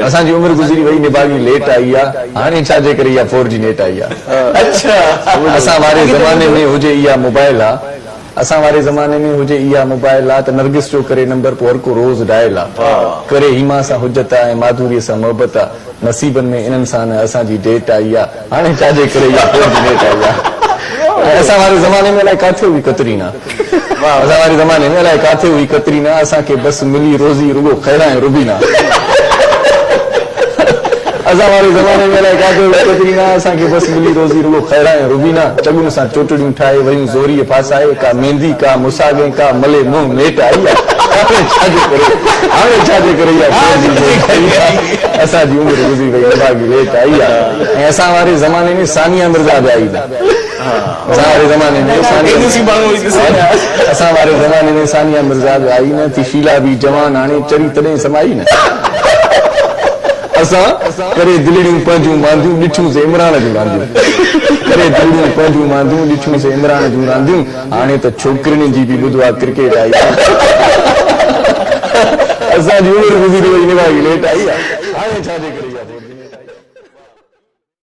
असांजी उम्र गुज़री वई निभागी लेट आई आहे हाणे छाजे करे इहा 4G नेट आई आहे अच्छा असां वारे ज़माने में हुजे इहा मोबाइल आहे असां वारे ज़माने में हुजे इहा मोबाइल आहे त नरगिस जो करे नंबर पोइ हर को रोज़ डायल आहे करे हीमा सां हुजत आहे माधुरीअ सां मोहबत आहे नसीबनि में इन्हनि सां न असांजी डेट आई आहे हाणे छाजे करे इहा 4G नेट आई आहे असां वारे ज़माने में अलाए किथे हुई कतरीना असां वारे ज़माने में अलाए किथे हुई कतरीना असांखे बसि मिली रोज़ी रुगो खैरा ऐं रुबीना असां वारे ज़माने में अलाए किथे हुई कतरीना असांखे बसि मिली रोज़ी रुगो खैरा ऐं रुबीना चगुन सां चोटड़ियूं ठाहे वयूं ज़ोरीअ फासाए का मेहंदी का मुसागे का मले मुंहुं नेट आई आहे हाणे छाजे करे इहा असांजी उमिरि गुज़री वई निभागी लेट आई आहे ऐं असां वारे ज़माने में सानिया मिर्ज़ा बि आई असां वारे ज़माने में असां वारे ज़माने में सानिया मिर्ज़ा बि आई न थी शीला बि जवान हाणे चरी तॾहिं समाई न असां करे दिलड़ियूं पंहिंजूं मांदियूं ॾिठियूं से इमरान जूं रांदियूं करे दिलड़ियूं पंहिंजूं मांदियूं ॾिठियूं से इमरान जूं रांदियूं हाणे त छोकिरियुनि जी बि ॿुधो आहे क्रिकेट आई असांजी उमिरि गुज़री वई निभागी लेट आई आहे हाणे छाजे करे